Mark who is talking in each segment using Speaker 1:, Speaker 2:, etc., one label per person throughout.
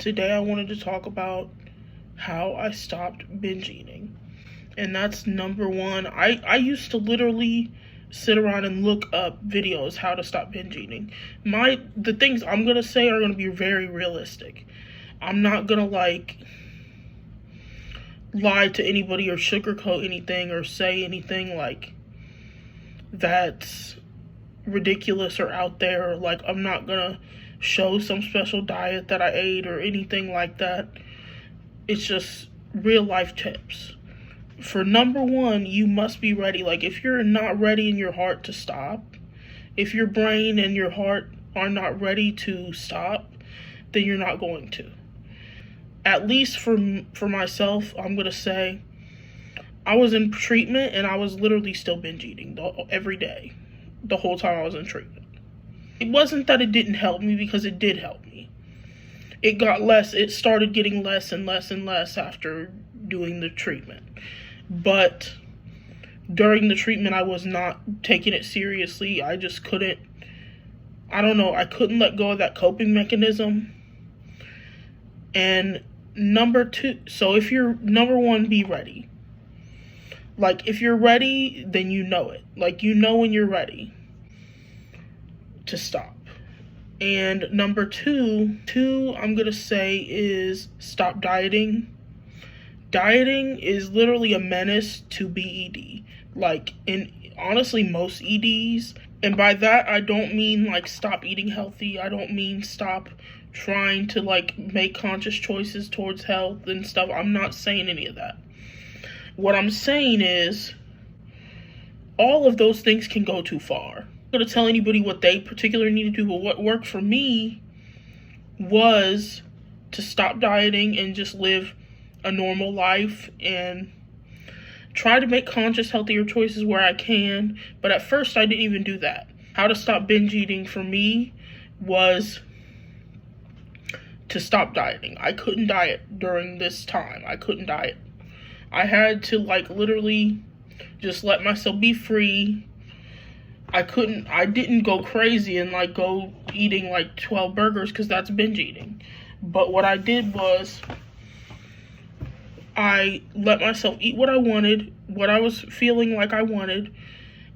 Speaker 1: Today I wanted to talk about how I stopped binge eating. And that's number one. I used to literally sit around and look up videos how to stop binge eating. The things I'm gonna say are gonna be very realistic. I'm not gonna lie to anybody or sugarcoat anything or say anything that's ridiculous or out there. I'm not gonna show some special diet that I ate or anything like that. It's just real life tips. For number one, you must be ready. If you're not ready in your heart to stop, if your brain and your heart are not ready to stop, then you're not going to. At least for myself, I'm gonna say I was in treatment and I was literally still binge eating every day, the whole time I was in treatment. It wasn't that it didn't help me, because it did help me. It started getting less and less and less after doing the treatment. But during the treatment, I was not taking it seriously. I just couldn't, I couldn't let go of that coping mechanism. And number two, so if you're, number one, be ready. If you're ready, then you know it. You know when you're ready to stop. And number two, I'm going to say is stop dieting. Dieting is literally a menace to B.e.d. In honestly most EDs. And by that, I don't mean stop eating healthy. I don't mean stop trying to make conscious choices towards health and stuff. I'm not saying any of that. What I'm saying is all of those things can go too far. I'm not going to tell anybody what they particularly need to do, but what worked for me was to stop dieting and just live a normal life and try to make conscious, healthier choices where I can. But at first, I didn't even do that. How to stop binge eating for me was to stop dieting. I couldn't diet during this time. I couldn't diet. I had to literally just let myself be free. I didn't go crazy and go eating 12 burgers, because that's binge eating. But what I did was I let myself eat what I wanted, what I was feeling like I wanted,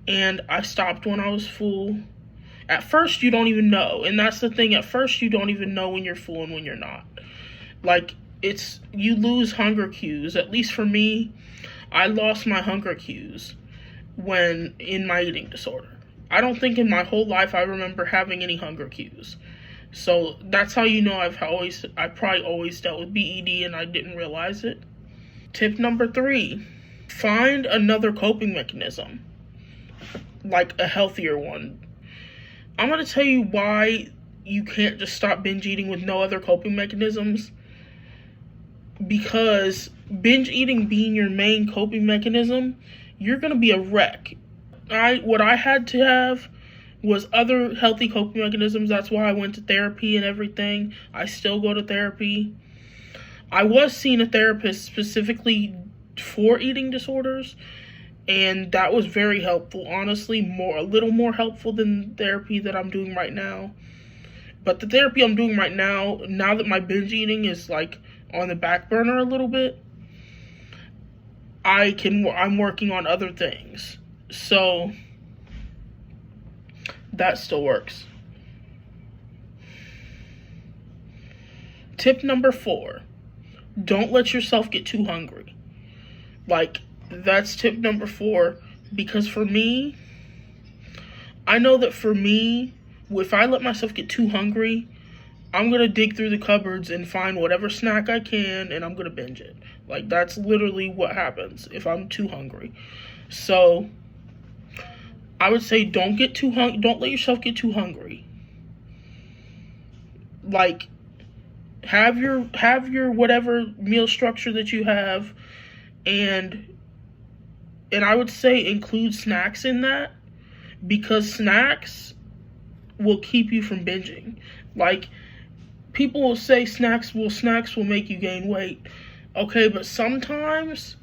Speaker 1: and I stopped when I was full. At first, you don't even know, and that's the thing. At first, you don't even know when you're full and when you're not. You lose hunger cues. At least for me, I lost my hunger cues when in my eating disorder. I don't think in my whole life I remember having any hunger cues. So that's how you know I probably always dealt with B.e.d. and I didn't realize it. Tip number 3, find another coping mechanism, a healthier one. I'm going to tell you why you can't just stop binge eating with no other coping mechanisms. Because binge eating being your main coping mechanism, you're going to be a wreck. What I had to have was other healthy coping mechanisms. That's why I went to therapy and everything. I still go to therapy. I was seeing a therapist specifically for eating disorders, and that was very helpful. Honestly, a little more helpful than therapy that I'm doing right now. But the therapy I'm doing right now that my binge eating is on the back burner a little bit, I'm working on other things. So that still works. Tip number 4, don't let yourself get too hungry. That's tip number 4, because for me, I know that for me, if I let myself get too hungry, I'm going to dig through the cupboards and find whatever snack I can, and I'm going to binge it. That's literally what happens if I'm too hungry. So I would say don't let yourself get too hungry. Have your whatever meal structure that you have, and I would say include snacks in that, because snacks will keep you from binging. People will say snacks will make you gain weight. Okay, but sometimes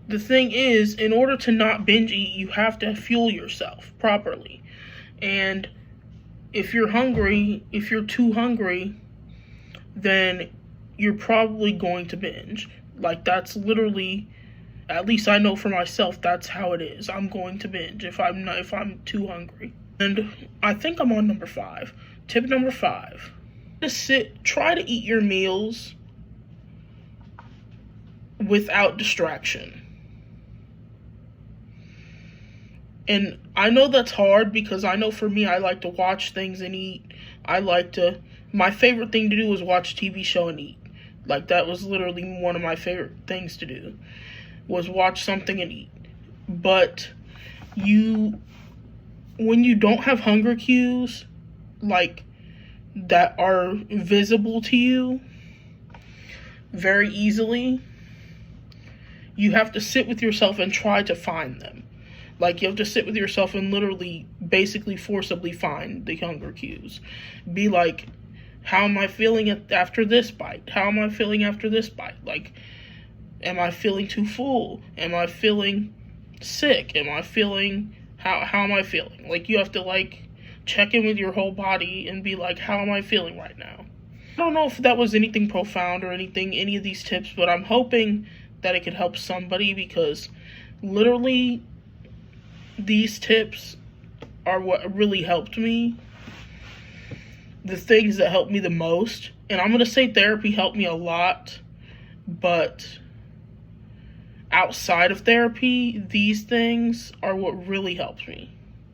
Speaker 1: the thing is, in order to not binge eat, you have to fuel yourself properly. And if you're too hungry, then you're probably going to binge. Like, that's literally, at least I know for myself, that's how it is. I'm going to binge if I'm too hungry. And I think I'm on number 5. Tip number 5. Try to eat your meals without distraction. And I know that's hard because I know for me, I like to watch things and eat. My favorite thing to do was watch a TV show and eat. Like, that was literally one of my favorite things to do, was watch something and eat. But when you don't have hunger cues, like, that are visible to you very easily, you have to sit with yourself and try to find them. Like, you have to sit with yourself and literally, basically, forcibly find the hunger cues. Be like, how am I feeling after this bite? How am I feeling after this bite? Like, am I feeling too full? Am I feeling sick? How am I feeling? Like, you have to, like, check in with your whole body and be like, how am I feeling right now? I don't know if that was anything profound or any of these tips, but I'm hoping that it could help somebody, because literally these tips are what really helped me. The things that helped me the most. And I'm going to say therapy helped me a lot, but outside of therapy, these things are what really helped me.